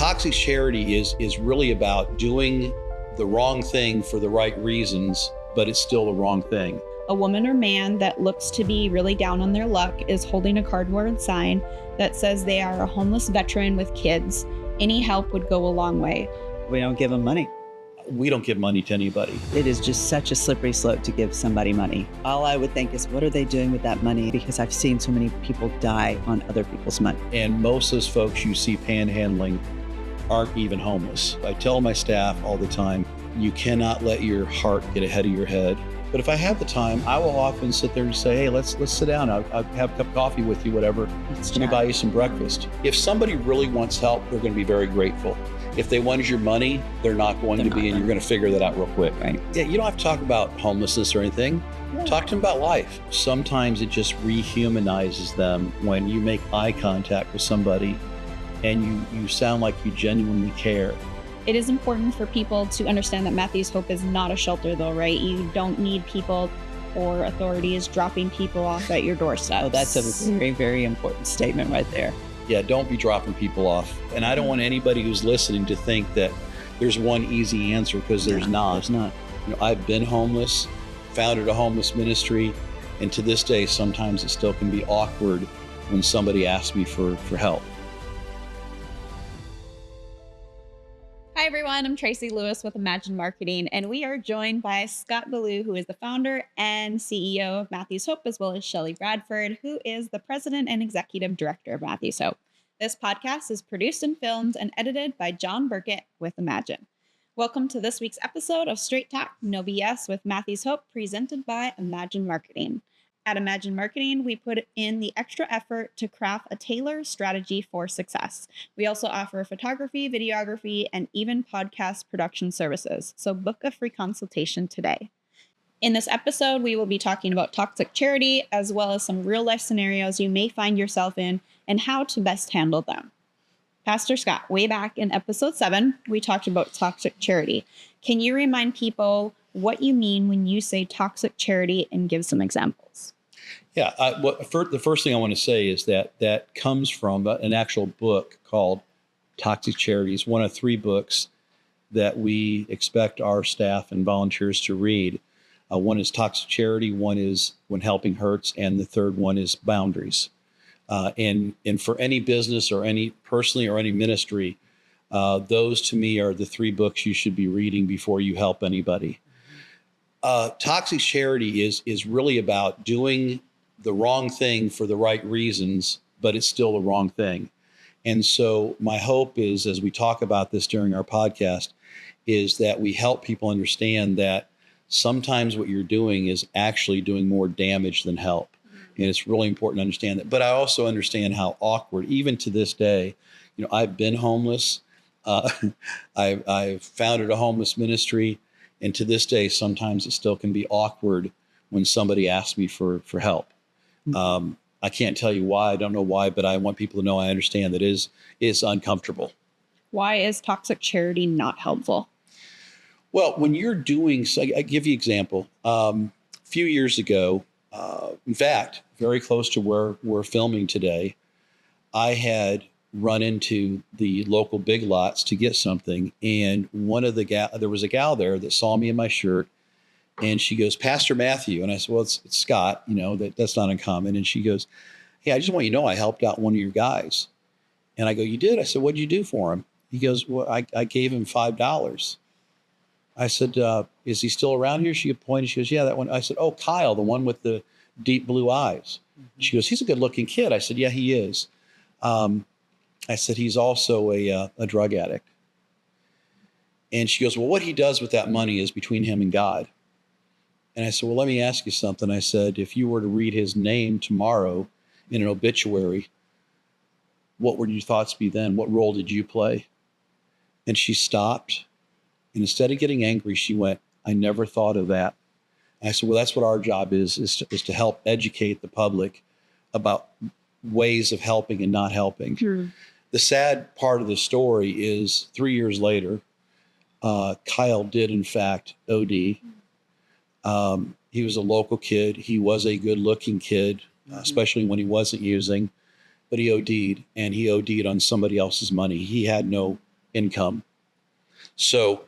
Toxic charity is really about doing the wrong thing for the right reasons, but it's still the wrong thing. A woman or man that looks to be really down on their luck is holding a cardboard sign that says they are a homeless veteran with kids. Any help would go a long way. We don't give them money. We don't give money to anybody. It is just such a slippery slope to give somebody money. All I would think is, what are they doing with that money? Because I've seen so many people die on other people's money. And most of those folks you see panhandling aren't even homeless. I tell my staff all the time, you cannot let your heart get ahead of your head. But if I have the time, I will often sit there and say, hey, let's sit down. I'll have a cup of coffee with you, whatever. Let me buy you some breakfast. If somebody really wants help, they're going to be very grateful. If they want your money, they're not going to be, and you're going to figure that out real quick. Right. Yeah, you don't have to talk about homelessness or anything. Yeah. Talk to them about life. Sometimes it just rehumanizes them when you make eye contact with somebody and you sound like you genuinely care. It is important for people to understand that Matthew's Hope is not a shelter though, right? You don't need people or authorities dropping people off at your doorstep. Oh, that's a very, very important statement right there. Yeah, don't be dropping people off. And I don't want anybody who's listening to think that there's one easy answer, because there's not. There's not. You know, I've been homeless, founded a homeless ministry, and to this day, sometimes it still can be awkward when somebody asks me for help. Hi everyone, I'm Tracy Lewis with Imagine Marketing, and we are joined by Scott Ballou, who is the founder and CEO of Matthew's Hope, as well as Shelley Bradford, who is the president and executive director of Matthew's Hope. This podcast is produced and filmed and edited by John Burkett with Imagine. Welcome to this week's episode of Straight Talk, No BS with Matthew's Hope, presented by Imagine Marketing. At Imagine Marketing, we put in the extra effort to craft a tailored strategy for success. We also offer photography, videography, and even podcast production services. So book a free consultation today. In this episode, we will be talking about toxic charity, as well as some real-life scenarios you may find yourself in and how to best handle them. Pastor Scott, way back in episode 7, we talked about toxic charity. Can you remind people what you mean when you say toxic charity and give some examples? Yeah, the first thing I want to say is that comes from an actual book called Toxic Charity. It's one of 3 books that we expect our staff and volunteers to read. One is Toxic Charity, one is When Helping Hurts, and the third one is Boundaries. And for any business or any personally or any ministry, those to me are the 3 books you should be reading before you help anybody. Toxic charity is really about doing the wrong thing for the right reasons, but it's still the wrong thing. And so my hope is, as we talk about this during our podcast, is that we help people understand that sometimes what you're doing is actually doing more damage than help. And it's really important to understand that. But I also understand how awkward, even to this day, you know, I've been homeless. I've founded a homeless ministry. And to this day, sometimes it still can be awkward when somebody asks me for help. I can't tell you why. I don't know why, but I want people to know I understand that it is uncomfortable. Why is toxic charity not helpful? Well, when you're doing, so I give you an example. A few years ago, in fact, very close to where we're filming today, I had run into the local Big Lots to get something. And there was a gal there that saw me in my shirt, and she goes, Pastor Matthew. And I said, well, it's Scott, you know, that's not uncommon. And she goes, hey, I just want you to know I helped out one of your guys. And I go, you did? I said, what'd you do for him? He goes, well, I gave him $5. I said, is he still around here? She pointed, she goes, yeah, that one. I said, oh, Kyle, the one with the deep blue eyes. Mm-hmm. She goes, he's a good looking kid. I said, yeah, he is. I said, he's also a drug addict. And she goes, well, what he does with that money is between him and God. And I said, well, let me ask you something. I said, if you were to read his name tomorrow in an obituary, what would your thoughts be then? What role did you play? And she stopped. And instead of getting angry, she went, I never thought of that. And I said, well, that's what our job is to help educate the public about ways of helping and not helping. Sure. The sad part of the story is 3 years later, Kyle did, in fact, OD. He was a local kid. He was a good-looking kid, especially when he wasn't using. But he OD'd, and he OD'd on somebody else's money. He had no income. So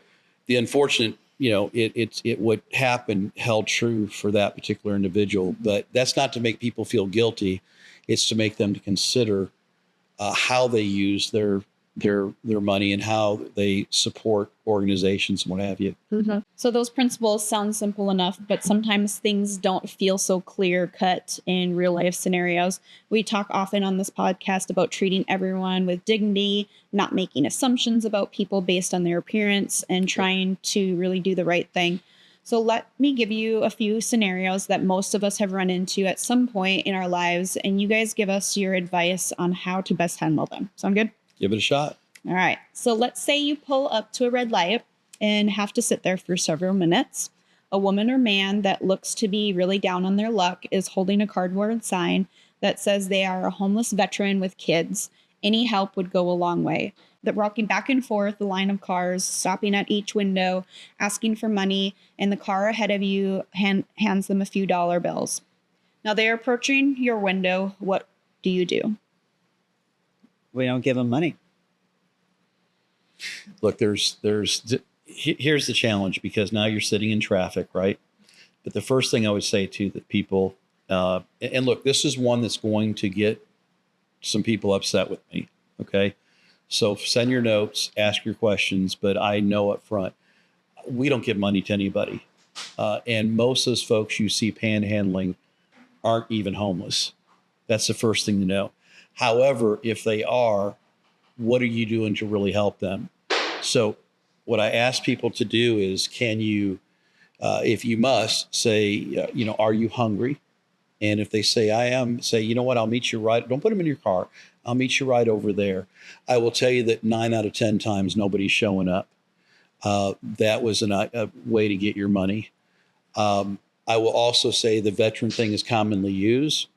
the unfortunate, it what happened held true for that particular individual, but that's not to make people feel guilty. It's to make them to consider how they use their money and how they support organizations and what have you. Mm-hmm. So those principles sound simple enough, but sometimes things don't feel so clear cut in real life scenarios. We talk often on this podcast about treating everyone with dignity, not making assumptions about people based on their appearance, and trying to really do the right thing. So let me give you a few scenarios that most of us have run into at some point in our lives, and you guys give us your advice on how to best handle them. Sound good? Give it a shot. All right. So let's say you pull up to a red light and have to sit there for several minutes. A woman or man that looks to be really down on their luck is holding a cardboard sign that says they are a homeless veteran with kids. Any help would go a long way. They're walking back and forth the line of cars, stopping at each window, asking for money, and the car ahead of you hands them a few dollar bills. Now they're approaching your window. What do you do? We don't give them money. Look, here's the challenge, because now you're sitting in traffic, right? But the first thing I would say to the people, and look, this is one that's going to get some people upset with me. Okay. So send your notes, ask your questions, but I know up front, we don't give money to anybody. And most of those folks you see panhandling aren't even homeless. That's the first thing to know. However, if they are, what are you doing to really help them? So what I ask people to do is, can you, if you must, say, are you hungry? And if they say, I am, say, you know what, I'll meet you right. Don't put them in your car. I'll meet you right over there. I will tell you that 9 out of 10 times nobody's showing up. That was a way to get your money. I will also say the veteran thing is commonly used.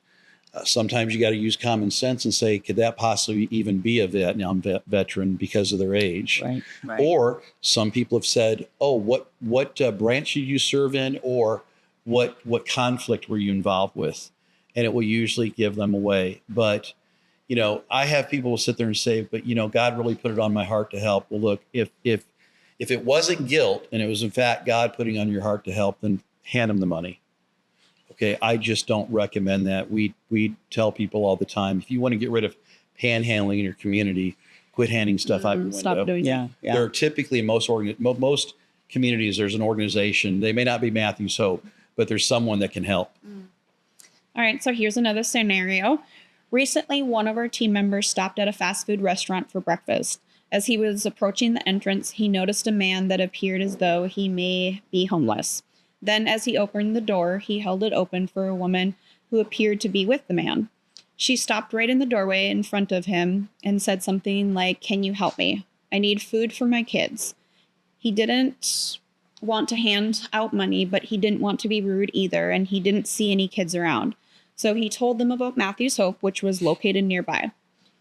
Sometimes you got to use common sense and say, could that possibly even be a Vietnam veteran because of their age? Right. Or some people have said, oh, what branch did you serve in? Or what conflict were you involved with? And it will usually give them away. But, I have people sit there and say, but, God really put it on my heart to help. Well, look, if it wasn't guilt and it was in fact God putting on your heart to help, then hand them the money. Okay, I just don't recommend that. We tell people all the time, if you want to get rid of panhandling in your community, quit handing stuff out your window. Stop doing that. Yeah. There are typically in most communities, there's an organization. They may not be Matthew's Hope, but there's someone that can help. All right, so here's another scenario. Recently, one of our team members stopped at a fast food restaurant for breakfast. As he was approaching the entrance, he noticed a man that appeared as though he may be homeless. Then, as he opened the door, he held it open for a woman who appeared to be with the man. She stopped right in the doorway in front of him and said something like, "Can you help me? I need food for my kids." He didn't want to hand out money, but he didn't want to be rude either, and he didn't see any kids around. So he told them about Matthew's Hope, which was located nearby.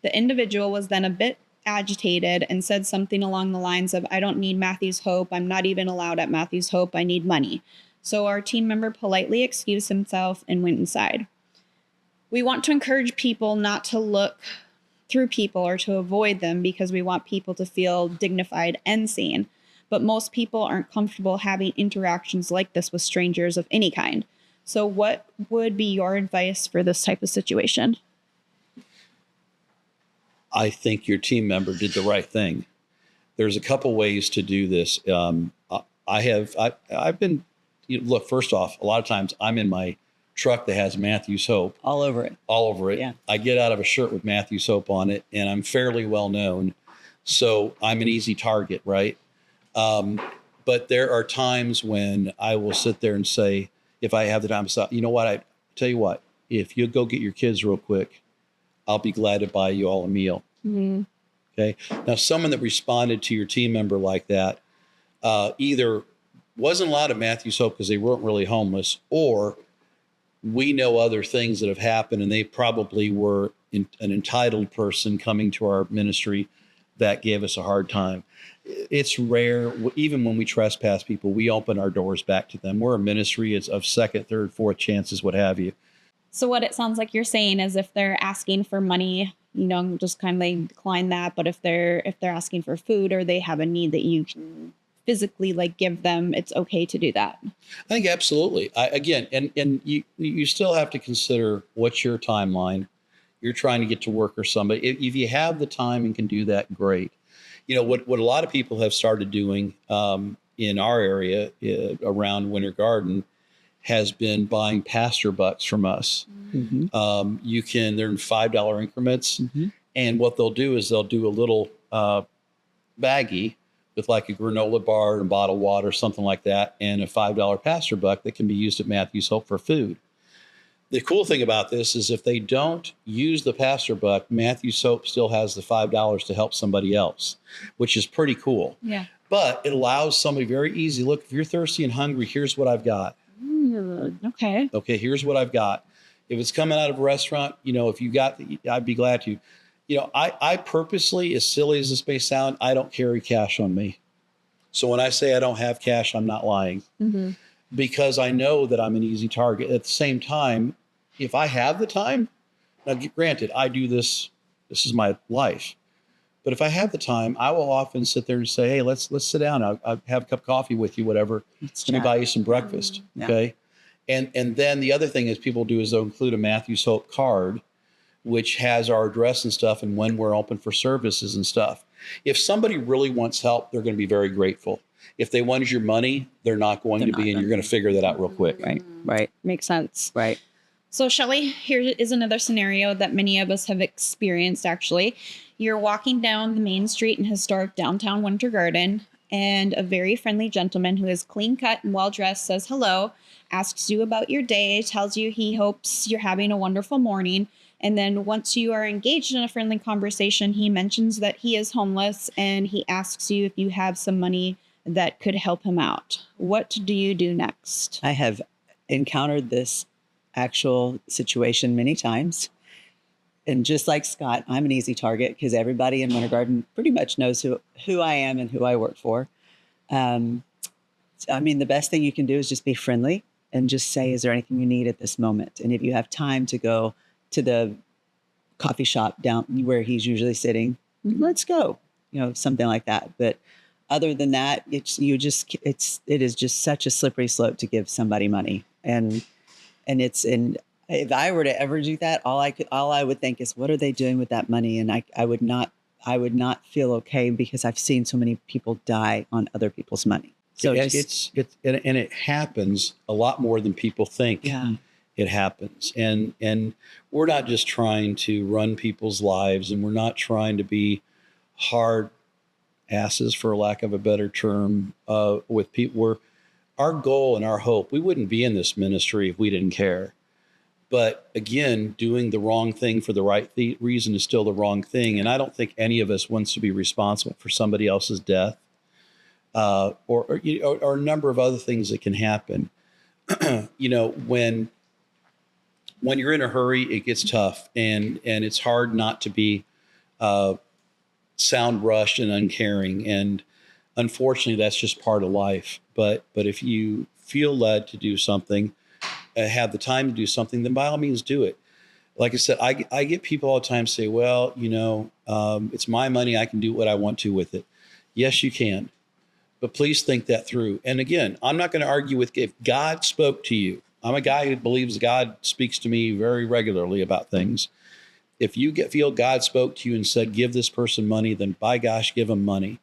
The individual was then a bit agitated and said something along the lines of, "I don't need Matthew's Hope. I'm not even allowed at Matthew's Hope. I need money." So our team member politely excused himself and went inside. We want to encourage people not to look through people or to avoid them, because we want people to feel dignified and seen. But most people aren't comfortable having interactions like this with strangers of any kind. So what would be your advice for this type of situation? I think your team member did the right thing. There's a couple ways to do this. I've been, look, first off, a lot of times I'm in my truck that has Matthew's Hope. All over it. All over it. Yeah. I get out of a shirt with Matthew's Hope on it, and I'm fairly well known. So I'm an easy target, right? But there are times when I will sit there and say, if I have the time to stop, you know what, I tell you what, if you go get your kids real quick, I'll be glad to buy you all a meal. Mm-hmm. Okay. Now, someone that responded to your team member like that, either wasn't allowed at Matthew's Hope because they weren't really homeless, or we know other things that have happened and they probably were an entitled person coming to our ministry that gave us a hard time. It's rare. Even when we trespass people, we open our doors back to them. We're a ministry of second, third, fourth chances, what have you. So what it sounds like you're saying is, if they're asking for money just kind of decline that. But if they're asking for food or they have a need that you can physically like give them, it's okay to do that. I think absolutely. Again, and you still have to consider what's your timeline. You're trying to get to work or somebody. If you have the time and can do that, great. What a lot of people have started doing in our area around Winter Garden has been buying pastor bucks from us. Mm-hmm. They're in $5 increments. Mm-hmm. And what they'll do is they'll do a little baggie with like a granola bar and a bottle of water, something like that, and a $5 pastor buck that can be used at Matthew's Hope for food. The cool thing about this is if they don't use the pastor buck, Matthew's Hope still has the $5 to help somebody else, which is pretty cool. Yeah. But it allows somebody very easy. Look, if you're thirsty and hungry, here's what I've got. Okay. Okay, here's what I've got. If it's coming out of a restaurant, if you got, I'd be glad to. I purposely, as silly as this may sound, I don't carry cash on me. So when I say I don't have cash, I'm not lying. Mm-hmm. Because I know that I'm an easy target. At the same time, if I have the time, now granted, I do this is my life. But if I have the time, I will often sit there and say, hey, let's sit down. I'll have a cup of coffee with you, whatever. Let me buy you some breakfast. Yeah. Okay. And then the other thing is people do is they'll include a Matthew's Hope card, which has our address and stuff and when we're open for services and stuff. If somebody really wants help, they're going to be very grateful. If they want your money, they're not going to be, and you're going to figure that out real quick. Right. Makes sense. Right. So, Shelley, here is another scenario that many of us have experienced, actually. You're walking down the main street in historic downtown Winter Garden, and a very friendly gentleman who is clean cut and well-dressed says hello, asks you about your day, tells you he hopes you're having a wonderful morning. And then once you are engaged in a friendly conversation, he mentions that he is homeless, and he asks you if you have some money that could help him out. What do you do next? I have encountered this actual situation many times. And just like Scott, I'm an easy target because everybody in Winter Garden pretty much knows who I am and who I work for. The best thing you can do is just be friendly and just say, is there anything you need at this moment? And if you have time to go to the coffee shop down where he's usually sitting, let's go, something like that. But other than that, it is just such a slippery slope to give somebody money. And if I were to ever do that, all I would think is, what are they doing with that money? And I would not feel okay because I've seen so many people die on other people's money. So it happens a lot more than people think. Yeah. It happens. And we're not just trying to run people's lives, and we're not trying to be hard asses, for lack of a better term, with people. Our goal and our hope, we wouldn't be in this ministry if we didn't care. But again, doing the wrong thing for the right reason is still the wrong thing. And I don't think any of us wants to be responsible for somebody else's death or a number of other things that can happen. When you're in a hurry, it gets tough, and it's hard not to be sound rushed and uncaring. And unfortunately, that's just part of life. But if you feel led to do something, have the time to do something, then by all means do it. Like I said, I get people all the time say, well, it's my money. I can do what I want to with it. Yes, you can. But please think that through. And again, I'm not going to argue with if God spoke to you. I'm a guy who believes God speaks to me very regularly about things. If you feel God spoke to you and said, give this person money, then by gosh, give them money.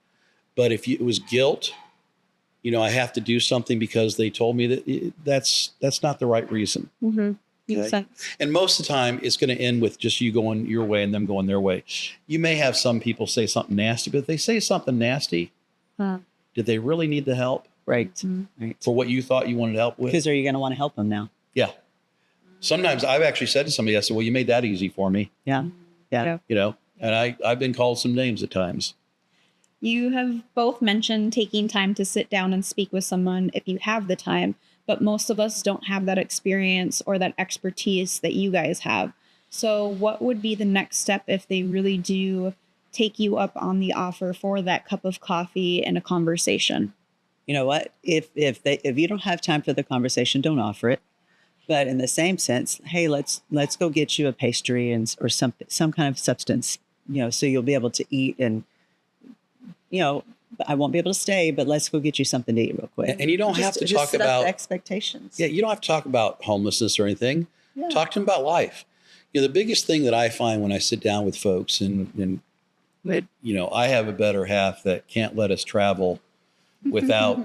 But if it was guilt, I have to do something because they told me that that's not the right reason. Mm-hmm. Makes Okay? sense. And most of the time, it's going to end with just you going your way and them going their way. You may have some people say something nasty, but if they say something nasty, did they really need the help? Right. Mm-hmm. Right. For what you thought you wanted help with? Because are you going to want to help them now? Yeah. Sometimes I've actually said to somebody, I said, well, you made that easy for me. Yeah. Yeah. And I've been called some names at times. You have both mentioned taking time to sit down and speak with someone if you have the time, but most of us don't have that experience or that expertise that you guys have. So what would be the next step if they really do take you up on the offer for that cup of coffee and a conversation? You know what? If you don't have time for the conversation, don't offer it. But in the same sense, hey, let's go get you a pastry or some kind of substance, so you'll be able to eat and, I won't be able to stay, but let's go get you something to eat real quick. And you don't have to talk set up about the expectations. Yeah, you don't have to talk about homelessness or anything. Yeah. Talk to them about life. The biggest thing that I find when I sit down with folks and I have a better half that can't let us travel without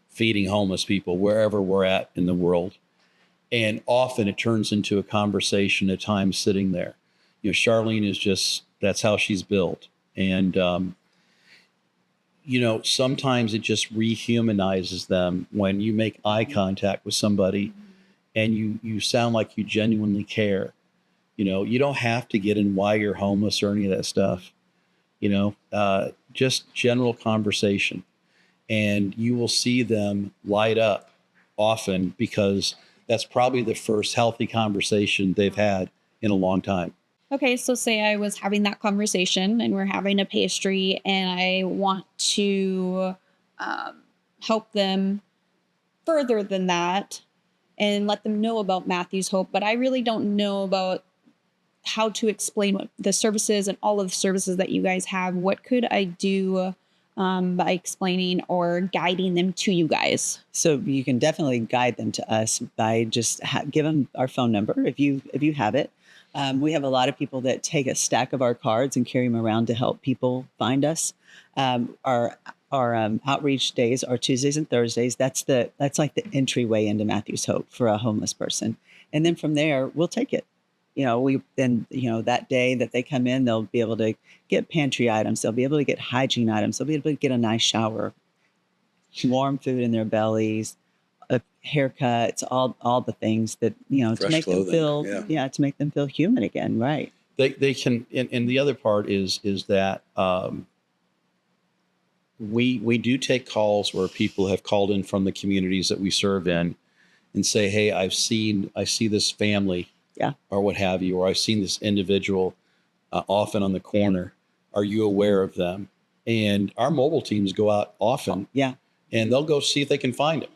feeding homeless people wherever we're at in the world. And often it turns into a conversation at times sitting there. Charlene is that's how she's built. And, sometimes it just rehumanizes them when you make eye contact with somebody and you sound like you genuinely care. You don't have to get in why you're homeless or any of that stuff. Just general conversation. And you will see them light up often because that's probably the first healthy conversation they've had in a long time. Okay, so say I was having that conversation and we're having a pastry and I want to help them further than that and let them know about Matthew's Hope, but I really don't know about how to explain what the services and all of the services that you guys have. What could I do by explaining or guiding them to you guys? So you can definitely guide them to us by just give them our phone number if you have it. We have a lot of people that take a stack of our cards and carry them around to help people find us. Our outreach days are Tuesdays and Thursdays. That's like the entryway into Matthew's Hope for a homeless person. And then from there, we'll take it. That day that they come in, they'll be able to get pantry items. They'll be able to get hygiene items. They'll be able to get a nice shower, warm food in their bellies, haircuts, all the things that, to make clothing, them feel, to make them feel human again. Right. They can, and the other part is that we do take calls where people have called in from the communities that we serve in and say, hey, I see this family. Yeah. Or what have you, or I've seen this individual often on the corner. Are you aware of them? And our mobile teams go out often. Yeah. And they'll go see if they can find them.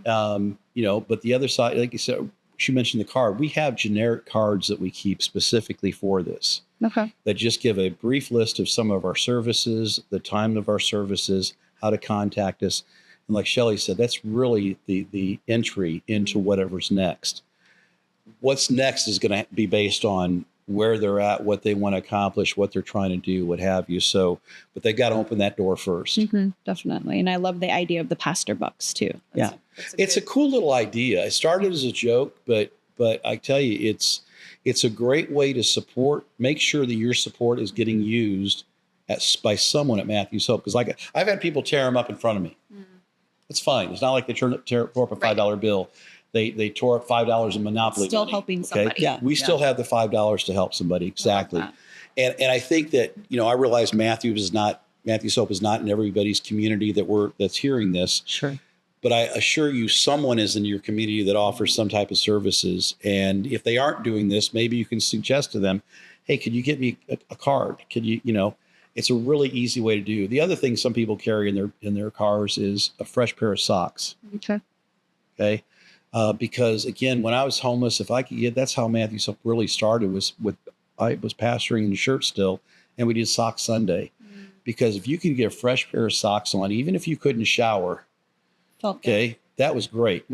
Mm-hmm. But the other side, like you said, she mentioned the card. We have generic cards that we keep specifically for this. Okay. That just give a brief list of some of our services, the time of our services, how to contact us. And like Shelley said, that's really the entry into whatever's next. What's next is going to be based on where they're at, what they want to accomplish, what they're trying to do, what have you. So, but they've got to open that door first. Mm-hmm, definitely. And I love the idea of the pastor bucks too. It's a cool little idea. It started as a joke, but I tell you, it's a great way to support, make sure that your support is getting used by someone at Matthew's Hope. Because I've had people tear them up in front of me. Mm. It's fine. It's not like they tore up a $5 bill. They tore up $5 in Monopoly. Still money, helping somebody. Yeah. We still have the $5 to help somebody. Exactly. And I think that, I realize Matthew's Hope is not in everybody's community that's hearing this. Sure. But I assure you, someone is in your community that offers some type of services. And if they aren't doing this, maybe you can suggest to them, hey, could you get me a card? Could you, it's a really easy way to do. The other thing some people carry in their cars is a fresh pair of socks. Okay. Because again, when I was homeless, if I could get, that's how Matthew's Hope really started I was pastoring in the church still, and we did Sock Sunday. Mm. Because if you could get a fresh pair of socks on, even if you couldn't shower, that was great.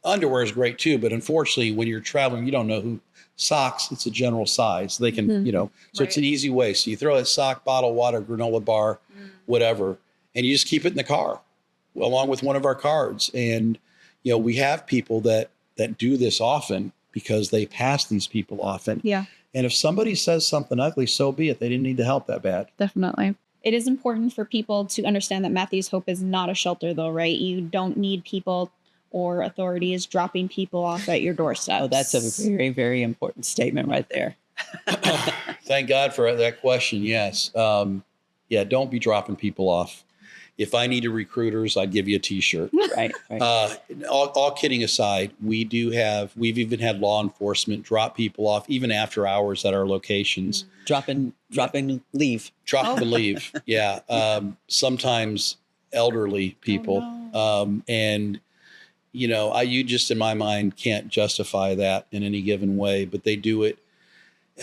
Underwear is great too, but unfortunately when you're traveling, you don't know socks, it's a general size. They can, so It's an easy way. So you throw a sock, bottle of water, granola bar, whatever, and you just keep it in the car along with one of our cards. And we have people that do this often because they pass these people often. Yeah. And if somebody says something ugly, so be it. They didn't need the help that bad. Definitely. It is important for people to understand that Matthew's Hope is not a shelter though, right? You don't need people or authorities dropping people off at your doorstep. Oh, that's a very, very important statement right there. Thank God for that question. Yes. Don't be dropping people off. If I needed recruiters, I'd give you a T-shirt. Right. All kidding aside, we've even had law enforcement drop people off even after hours at our locations. Drop and leave. Drop and leave. Yeah. Sometimes elderly people. Oh, no. And you just in my mind can't justify that in any given way, but they do it.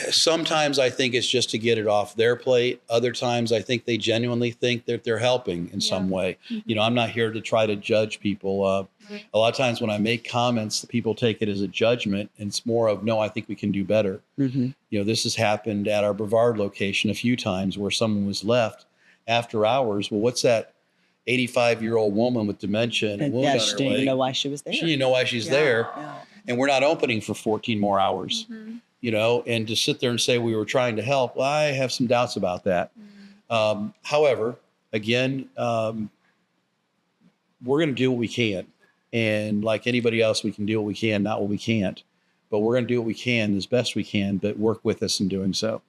Sometimes I think it's just to get it off their plate. Other times I think they genuinely think that they're helping in some way. I'm not here to try to judge people. A lot of times when I make comments, people take it as a judgment, and it's more of, no, I think we can do better. This has happened at our Brevard location a few times where someone was left after hours. Well, what's that 85-year-old woman with dementia and a wound on her she leg? didn't even know why she was there. She didn't know why she's there. Yeah. And we're not opening for 14 more hours. And to sit there and say we were trying to help, well, I have some doubts about that. However, again, we're going to do what we can. And like anybody else, we can do what we can, not what we can't. But we're going to do what we can as best we can, but work with us in doing so.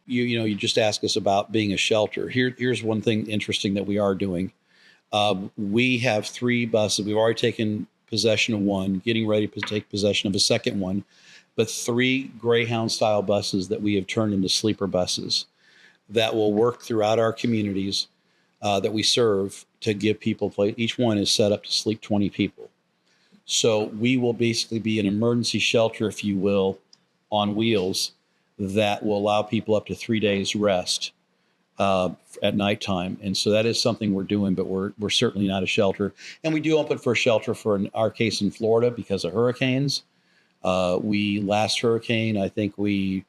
You just asked us about being a shelter. Here's one thing interesting that we are doing. We have 3 buses. We've already taken possession of one, getting ready to take possession of a second one. But 3 Greyhound-style buses that we have turned into sleeper buses that will work throughout our communities that we serve to give people place. Each one is set up to sleep 20 people. So we will basically be an emergency shelter, if you will, on wheels that will allow people up to 3 days rest at nighttime. And so that is something we're doing, but we're certainly not a shelter. And we do open for a shelter for, in our case, in Florida because of hurricanes. Last hurricane, I think we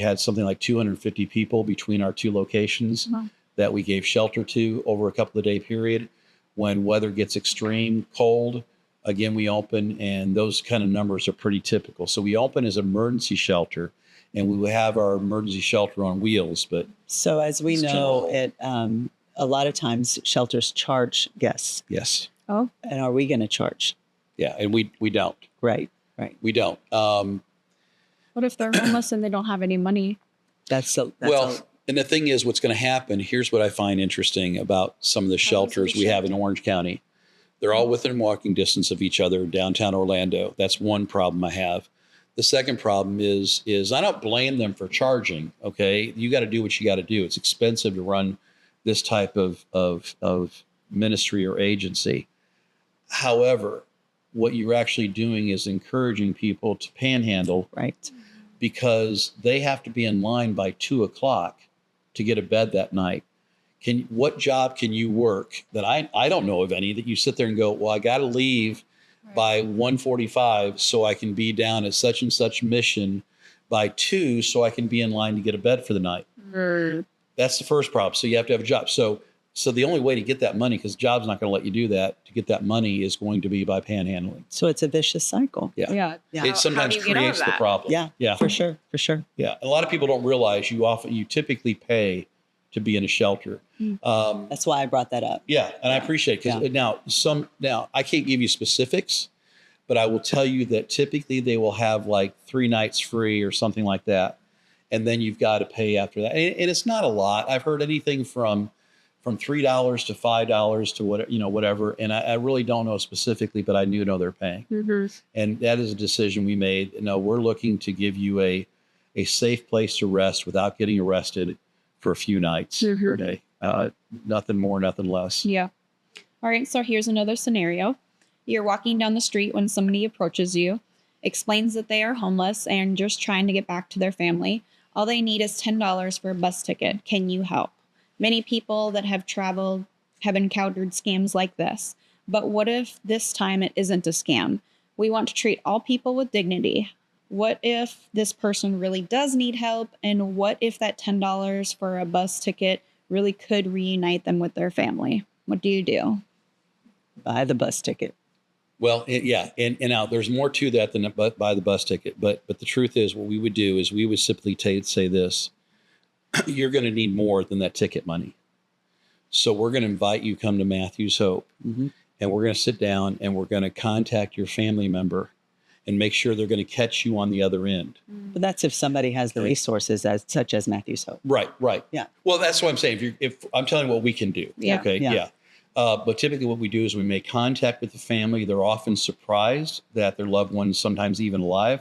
had something like 250 people between our 2 locations that we gave shelter to over a couple of day period. When weather gets extreme cold, again, we open, and those kind of numbers are pretty typical. So we open as emergency shelter, and we will have our emergency shelter on wheels. But so as we know, a lot of times shelters charge guests. Yes. Oh. And are we going to charge? Yeah, and we don't. Right. We don't. What if they're homeless and they don't have any money? And the thing is, what's going to happen, here's what I find interesting about some of the shelters we have in Orange County. They're all within walking distance of each other, downtown Orlando. That's one problem I have. The second problem is I don't blame them for charging, okay? You got to do what you got to do. It's expensive to run this type of ministry or agency. However, what you're actually doing is encouraging people to panhandle. Right. Because they have to be in line by 2:00 to get a bed that night. What job can you work that I don't know of any that you sit there and go, well, I got to leave by 1:45 so I can be down at such and such mission by 2 so I can be in line to get a bed for the night. That's the first problem. So you have to have a job. So the only way to get that money, because the job's not going to let you do that, to get that money is going to be by panhandling. So it's a vicious cycle. Yeah. It sometimes creates the problem. Yeah. For sure. Yeah. A lot of people don't realize you typically pay to be in a shelter. That's why I brought that up. Yeah. And I appreciate it because now I can't give you specifics, but I will tell you that typically they will have like 3 nights free or something like that. And then you've got to pay after that. And it's not a lot. I've heard anything from $3 to $5 to whatever. And I really don't know specifically, but I do know they're paying. And that is a decision we made. No, we're looking to give you a safe place to rest without getting arrested for a few nights per day. Nothing more, nothing less. Yeah. All right. So here's another scenario. You're walking down the street when somebody approaches you, explains that they are homeless and just trying to get back to their family. All they need is $10 for a bus ticket. Can you help? Many people that have traveled have encountered scams like this. But what if this time it isn't a scam? We want to treat all people with dignity. What if this person really does need help? And what if that $10 for a bus ticket really could reunite them with their family? What do you do? Buy the bus ticket. Well, and now there's more to that than buy the bus ticket. But the truth is, what we would do is we would simply say this. You're going to need more than that ticket money. So we're going to invite you to come to Matthew's Hope, and we're going to sit down and we're going to contact your family member and make sure they're going to catch you on the other end. But that's if somebody has the resources such as Matthew's Hope. Right. Yeah. Well, that's what I'm saying. If I'm telling you what we can do. Yeah. Okay. Yeah. But typically what we do is we make contact with the family. They're often surprised that their loved one's sometimes even alive,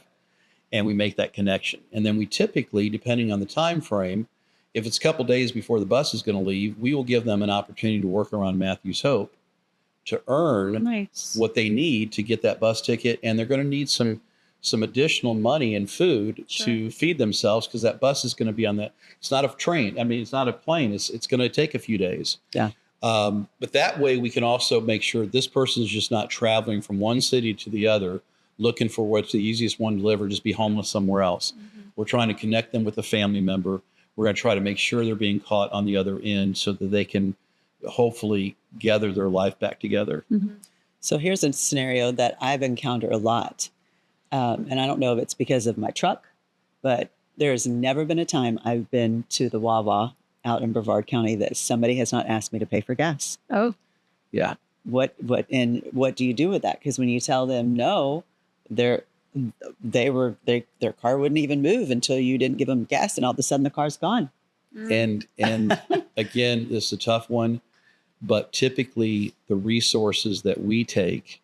and we make that connection. And then we typically, depending on the time frame, if it's a couple days before the bus is going to leave, we will give them an opportunity to work around Matthew's Hope to earn Nice. what they need to get that bus ticket. And they're going to need some additional money and food to feed themselves, because that bus is going to be on that. It's not a train. I mean, it's not a plane. It's going to take a few days. Yeah. But that way we can also make sure this person is just not traveling from one city to the other, looking for what's the easiest one to live or just be homeless somewhere else. Mm-hmm. We're trying to connect them with a family member. We're going to try to make sure they're being caught on the other end so that they can hopefully gather their life back together. Mm-hmm. So here's a scenario that I've encountered a lot. And I don't know if it's because of my truck, but there's never been a time I've been to the Wawa out in Brevard County that somebody has not asked me to pay for gas. Oh, Yeah. What do you do with that? Because when you tell them no, their car wouldn't even move until you didn't give them gas, and all of a sudden the car's gone. And again, this is a tough one, but typically the resources that we take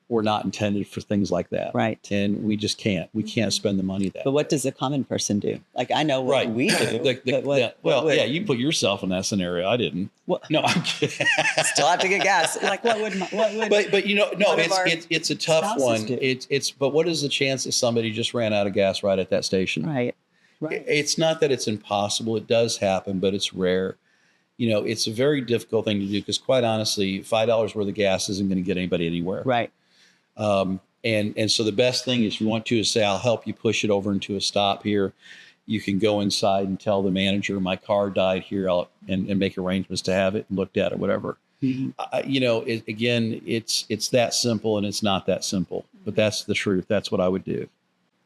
were not intended for things like that. Right. And we just can't. We can't spend the money that But what way. does a common person do? Like, I know what we do. Yeah, you put yourself in that scenario. I didn't. What? No, I'm kidding. Still have to get gas. Like, what would But you know, no, one of our it's a tough spouses one. do? But what is the chance that somebody just ran out of gas right at that station? right. It's not that it's impossible. It does happen, but it's rare. You know, it's a very difficult thing to do because, quite honestly, $5 worth of gas isn't going to get anybody anywhere. Right. And so the best thing is, if you want to, is say, I'll help you push it over into a stop here. You can go inside and tell the manager, my car died here, and make arrangements to have it looked at or whatever. Mm-hmm. You know, it's that simple, and it's not that simple, but that's the truth. That's what I would do.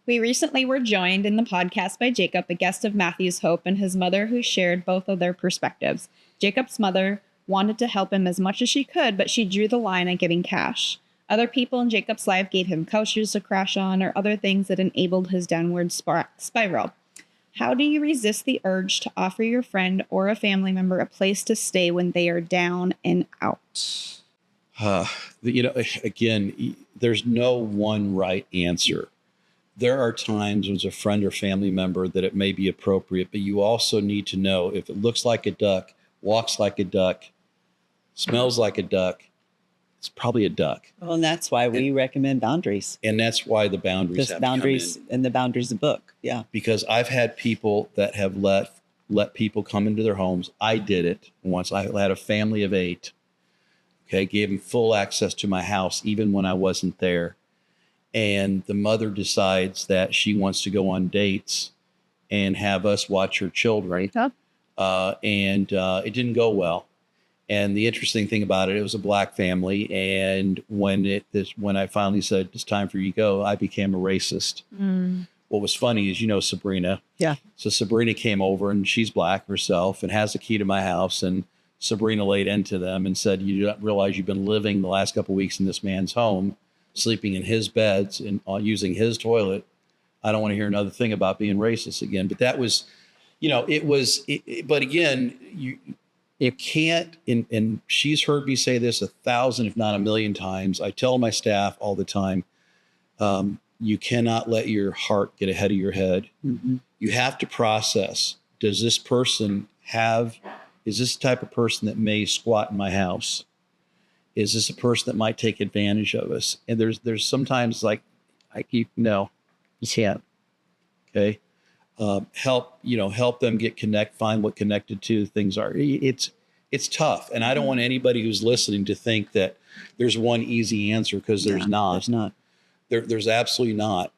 we recently were joined in the podcast by Jacob, a guest of Matthew's Hope, and his mother, who shared both of their perspectives. Jacob's mother wanted to help him as much as she could, but she drew the line at giving cash. Other people in Jacob's life gave him couches to crash on or other things that enabled his downward spiral. How do you resist the urge to offer your friend or a family member a place to stay when they are down and out? You know, again, there's no one right answer. There are times when it's a friend or family member that it may be appropriate, but you also need to know if it looks like a duck, walks like a duck, smells like a duck, it's probably a duck. Well, and that's why we recommend boundaries. And that's why the boundaries have boundaries to come in. and the boundaries of the book. Yeah. Because I've had people that have let people come into their homes. I did it once. I had a family of 8. Okay, gave them full access to my house even when I wasn't there. And the mother decides that she wants to go on dates and have us watch her children. Huh? And it didn't go well. And the interesting thing about it, it was a black family. And when I finally said, it's time for you to go, I became a racist. What was funny is, you know, Sabrina. Yeah. So Sabrina came over, and she's black herself and has the key to my house. And Sabrina laid into them and said, you don't realize you've been living the last couple of weeks in this man's home, sleeping in his beds and using his toilet. I don't want to hear another thing about being racist again. But that was, you know, but again, you can't, and she's heard me say this 1,000, if not 1,000,000 times. I tell my staff all the time, you cannot let your heart get ahead of your head. Mm-hmm. You have to process, is this the type of person that may squat in my house? Is this a person that might take advantage of us? And there's sometimes like, no, you can't. Okay. Help them find what connected to things are. It's tough. And I don't want anybody who's listening to think that there's one easy answer, because there's not. There's not. There's absolutely not.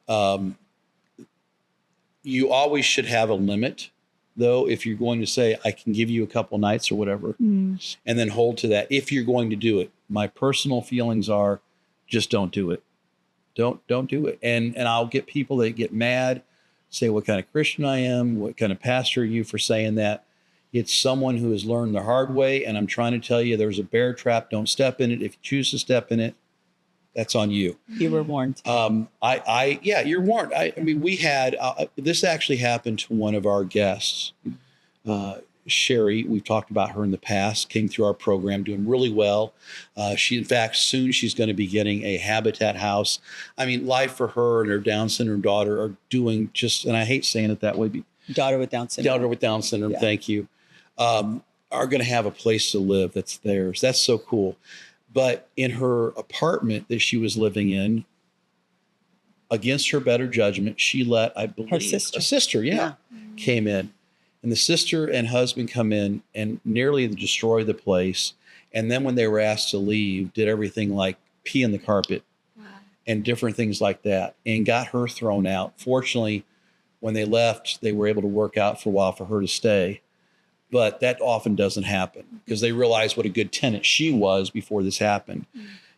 You always should have a limit, though, if you're going to say, I can give you a couple nights or whatever, and then hold to that if you're going to do it. My personal feelings are, just don't do it. Don't do it. And I'll get people that get mad, say what kind of Christian I am, what kind of pastor are you for saying that. It's someone who has learned the hard way, and I'm trying to tell you, there's a bear trap. Don't step in it. If you choose to step in it, that's on you. You were warned. Yeah, you're warned. I mean, we had, this actually happened to one of our guests, Sherry. We've talked about her in the past, came through our program, doing really well. In fact, soon she's going to be getting a Habitat house. I mean, life for her and her Down syndrome daughter are doing just, and I hate saying it that way. Daughter with Down syndrome. Daughter with Down syndrome, yeah. Thank you. Are going to have a place to live that's theirs. That's so cool. But in her apartment that she was living in, against her better judgment, she let, I believe, Her sister. a sister, came in. And the sister and husband come in and nearly destroy the place. And then when they were asked to leave, did everything like pee in the carpet and different things like that, and got her thrown out. Fortunately, when they left, they were able to work out for a while for her to stay. But that often doesn't happen because they realized what a good tenant she was before this happened.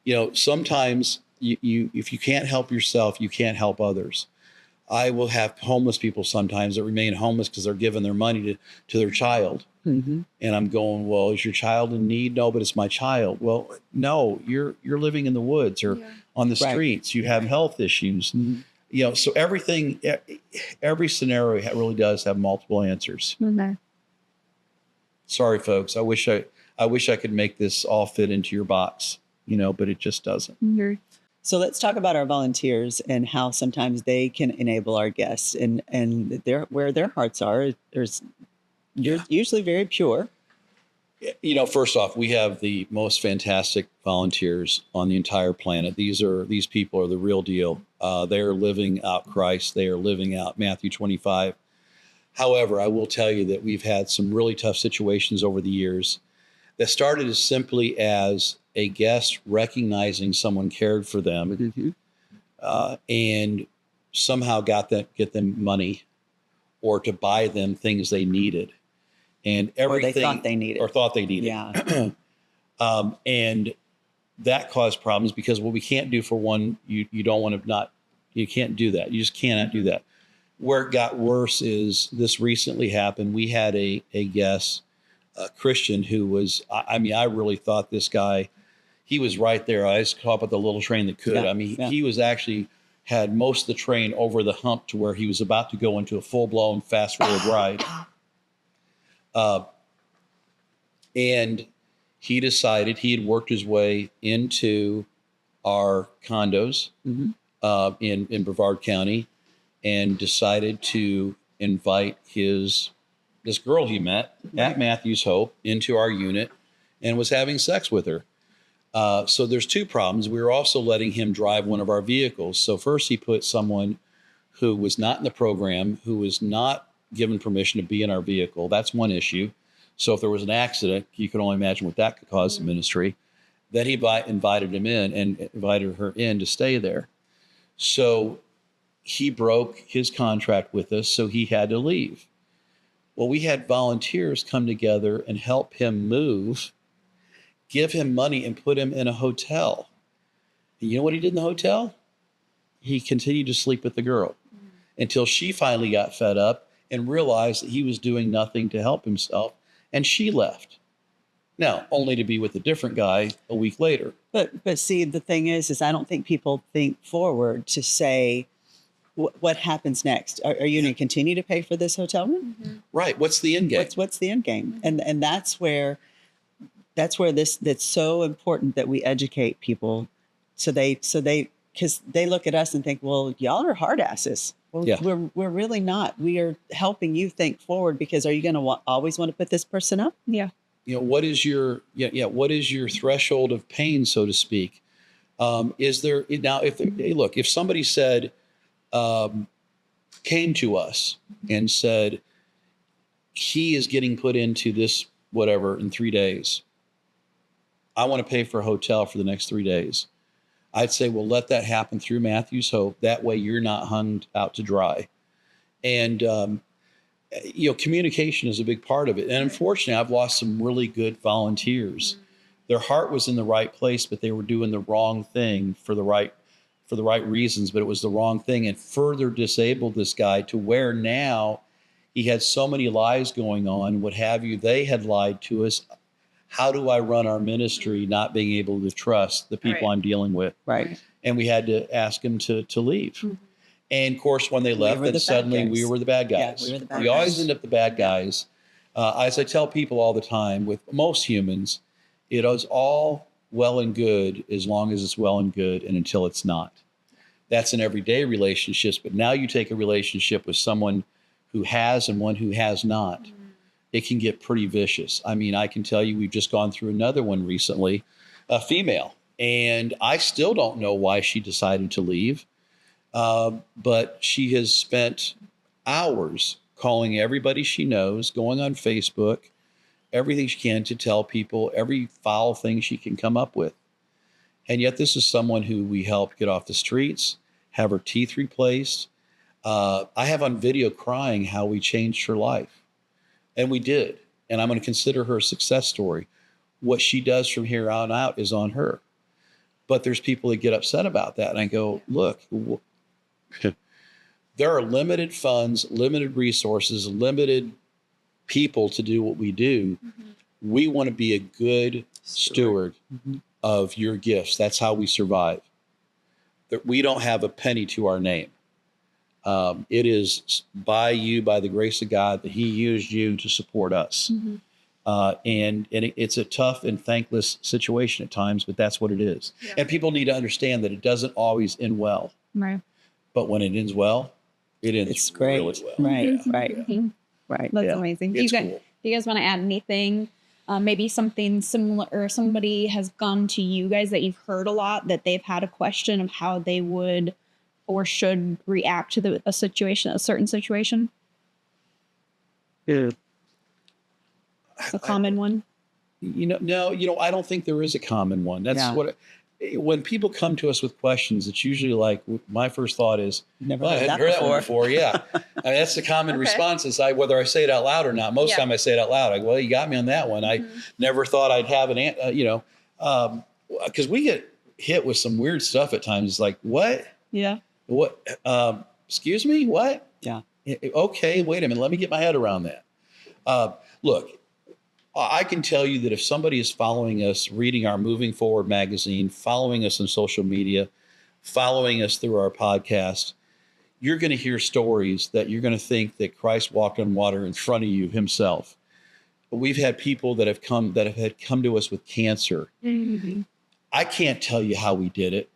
You know, sometimes you if you can't help yourself, you can't help others. I will have homeless people sometimes that remain homeless because they're giving their money to their child. And I'm going, well, is your child in need? No, but it's my child. Well, no, you're living in the woods or on the streets. You have health issues. You know, so every scenario really does have multiple answers. Sorry, folks. I wish I could make this all fit into your box, you know, but it just doesn't. So let's talk about our volunteers and how sometimes they can enable our guests, and where their hearts are. You're usually very pure. You know, first off, we have the most fantastic volunteers on the entire planet. These people are the real deal. They are living out Christ. They are living out Matthew 25. However, I will tell you that we've had some really tough situations over the years that started as simply as a guest recognizing someone cared for them and somehow get them money or to buy them things they needed. And everything, or they thought they needed. Yeah. And that caused problems because what we can't do for one, you don't want to you can't do that. You just cannot do that. Where it got worse is this recently happened. We had a guest, a Christian, who was, I really thought this guy, he was right there. I just caught up with the little train that could. He was actually had most of the train over the hump to where he was about to go into a full-blown fast-forward ride. And he decided he had worked his way into our condos in Brevard County and decided to invite this girl he met at Matthew's Hope into our unit and was having sex with her. So there's two problems. We were also letting him drive one of our vehicles. So first he put someone who was not in the program, who was not given permission to be in our vehicle. That's one issue. So if there was an accident, you can only imagine what that could cause the ministry. Then he invited him in and invited her in to stay there. So he broke his contract with us, so he had to leave. Well, we had volunteers come together and help him move, give him money, and put him in a hotel. And you know what he did in the hotel? He continued to sleep with the girl until she finally got fed up and realized that he was doing nothing to help himself, and she left. Now, only to be with a different guy a week later. But see, the thing is I don't think people think forward to say, what happens next? Are you going to continue to pay for this hotel room? Right. What's the end game? What's the end game? And that's where that's so important that we educate people, so they because they look at us and think, well, y'all are hard asses. Well, we're really not. We are helping you think forward, because are you going to always want to put this person up? Yeah. You know, what is your threshold of pain, so to speak? Is there now? If somebody said, came to us and said, he is getting put into this whatever in 3 days, I want to pay for a hotel for the next 3 days, I'd say, well, let that happen through Matthew's Hope. That way you're not hung out to dry. And, communication is a big part of it. And unfortunately, I've lost some really good volunteers. Their heart was in the right place, but they were doing the wrong thing for the right reasons, but it was the wrong thing, and further disabled this guy to where now he had so many lies going on, what have you. They had lied to us. How do I run our ministry not being able to trust the people I'm dealing with? Right. And we had to ask him to leave. And of course, when they left, then suddenly we were the bad guys. Yeah, we were the bad we guys. always end up the bad guys. As I tell people all the time, with most humans, it is all well and good as long as it's well and good and until it's not. That's in everyday relationships. But now you take a relationship with someone who has and one who has not. It can get pretty vicious. I mean, I can tell you, we've just gone through another one recently, a female. And I still don't know why she decided to leave. But she has spent hours calling everybody she knows, going on Facebook, everything she can to tell people every foul thing she can come up with. And yet this is someone who we helped get off the streets, have her teeth replaced. I have on video crying how we changed her life. And we did. And I'm going to consider her a success story. What she does from here on out is on her. But there's people that get upset about that. And I go, look, there are limited funds, limited resources, limited people to do what we do. Mm-hmm. We want to be a good steward of your gifts. That's how we survive. That we don't have a penny to our name. It is by the grace of God, that he used you to support us. Mm-hmm. And it's a tough and thankless situation at times, but that's what it is. Yeah. And people need to understand that it doesn't always end well. Right. But when it ends well, it ends really well. Right, right, right. That's amazing. Do you guys want to add anything? Maybe something similar, or somebody has gone to you guys that you've heard a lot, that they've had a question of how they would or should react to a certain situation? Yeah. It's a common one. No, I don't think there is a common one. That's when people come to us with questions, it's usually like, my first thought is, never I hadn't heard that one before. Yeah. I mean, that's the common response, is whether I say it out loud or not. Most time I say it out loud. I go, well, you got me on that one. I never thought I'd have because we get hit with some weird stuff at times. It's like, what? Yeah. What? Excuse me? What? Yeah. Okay, wait a minute. Let me get my head around that. Look, I can tell you that if somebody is following us, reading our Moving Forward magazine, following us on social media, following us through our podcast, you're going to hear stories that you're going to think that Christ walked on water in front of you himself. But we've had people that have come to us with cancer. Mm-hmm. I can't tell you how we did it.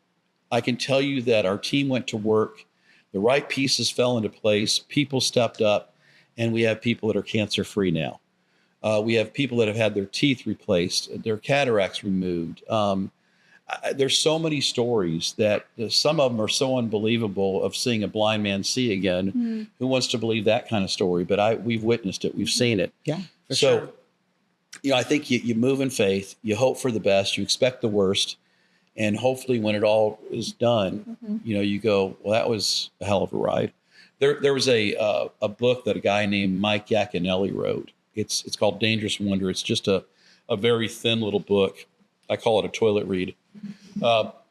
I can tell you that our team went to work, the right pieces fell into place, people stepped up, and we have people that are cancer-free now. We have people that have had their teeth replaced, their cataracts removed. There's so many stories that some of them are so unbelievable, of seeing a blind man see again. Mm. Who wants to believe that kind of story? But we've witnessed it. We've seen it. Yeah, for sure. I think you move in faith. You hope for the best. You expect the worst. And hopefully when it all is done, you go, well, that was a hell of a ride. There was a book that a guy named Mike Yaconelli wrote. It's called Dangerous Wonder. It's just a very thin little book. I call it a toilet read.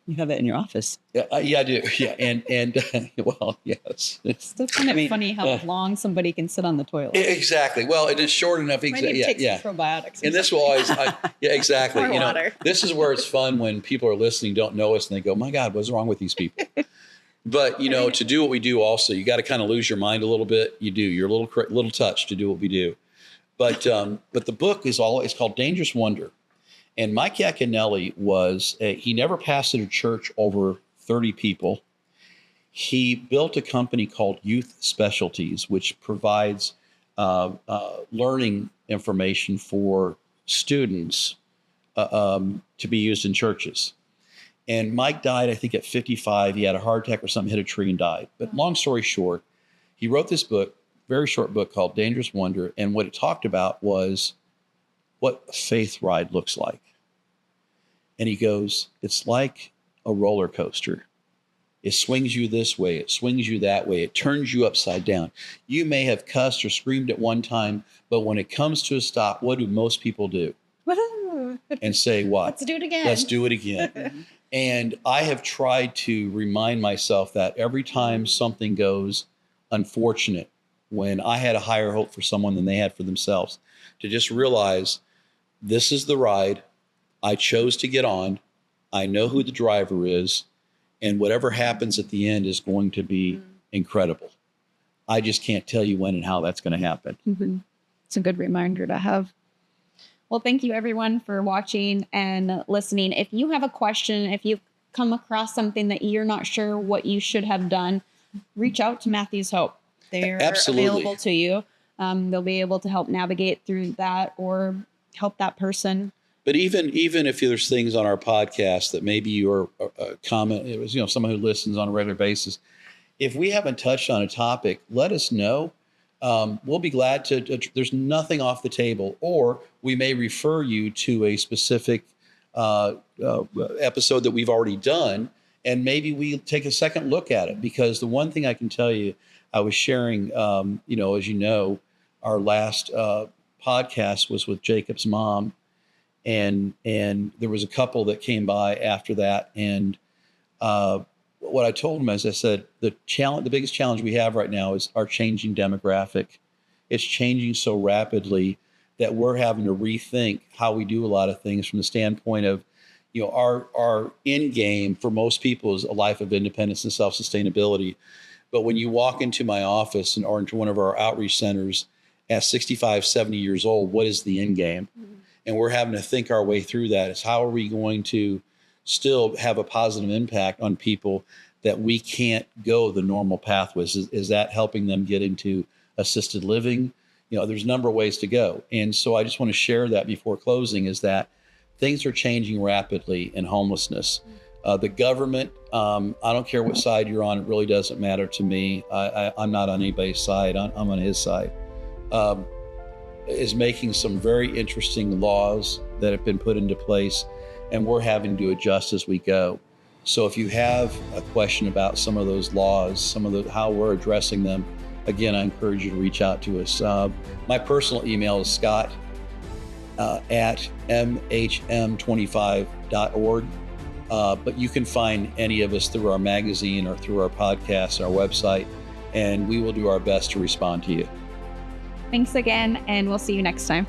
You have it in your office. Yeah, I do. Yeah, and well, yes. It's still kind of funny how long somebody can sit on the toilet. Exactly. Well, it is short enough. Maybe take some probiotics. And this will always, exactly. Or water. This is where it's fun when people are listening, don't know us, and they go, "My God, what's wrong with these people?" But to do what we do, also, you got to kind of lose your mind a little bit. You do. You're a little touched to do what we do. But the book it's called Dangerous Wonder. And Mike Yaconelli he never pastored a church over 30 people. He built a company called Youth Specialties, which provides learning information for students to be used in churches. And Mike died, I think, at 55. He had a heart attack or something, hit a tree and died. But long story short, he wrote this book, very short book called Dangerous Wonder. And what it talked about was what a faith ride looks like. And he goes, it's like a roller coaster. It swings you this way. It swings you that way. It turns you upside down. You may have cussed or screamed at one time, but when it comes to a stop, what do most people do? And say what? Let's do it again. Let's do it again. And I have tried to remind myself that every time something goes unfortunate, when I had a higher hope for someone than they had for themselves, to just realize this is the ride. I chose to get on. I know who the driver is. And whatever happens at the end is going to be incredible. I just can't tell you when and how that's going to happen. Mm-hmm. It's a good reminder to have. Well, thank you everyone for watching and listening. If you have a question, if you've come across something that you're not sure what you should have done, reach out to Matthew's Hope. They're available to you. They'll be able to help navigate through that or help that person But even if there's things on our podcast that maybe you're a comment, it was someone who listens on a regular basis. If we haven't touched on a topic, let us know. We'll be glad to. There's nothing off the table, or we may refer you to a specific episode that we've already done, and maybe we take a second look at it. Because the one thing I can tell you, I was sharing, as you know, our last podcast was with Jacob's mom. And there was a couple that came by after that. And what I told them is, I said, the biggest challenge we have right now is our changing demographic. It's changing so rapidly that we're having to rethink how we do a lot of things from the standpoint of, our end game for most people is a life of independence and self-sustainability. But when you walk into my office or into one of our outreach centers at 65, 70 years old, what is the end game? Mm-hmm. And we're having to think our way through that. Is how are we going to still have a positive impact on people that we can't go the normal pathways? Is that helping them get into assisted living? There's a number of ways to go. And so I just want to share that before closing, is that things are changing rapidly in homelessness. The government, I don't care what side you're on, it really doesn't matter to me. I'm not on anybody's side, I'm on his side. Is making some very interesting laws that have been put into place, and we're having to adjust as we go. So if you have a question about some of those laws, how we're addressing them, again, I encourage you to reach out to us. My personal email is scott at mhm25.org. But you can find any of us through our magazine or through our podcast, our website, and we will do our best to respond to you. Thanks again, and we'll see you next time.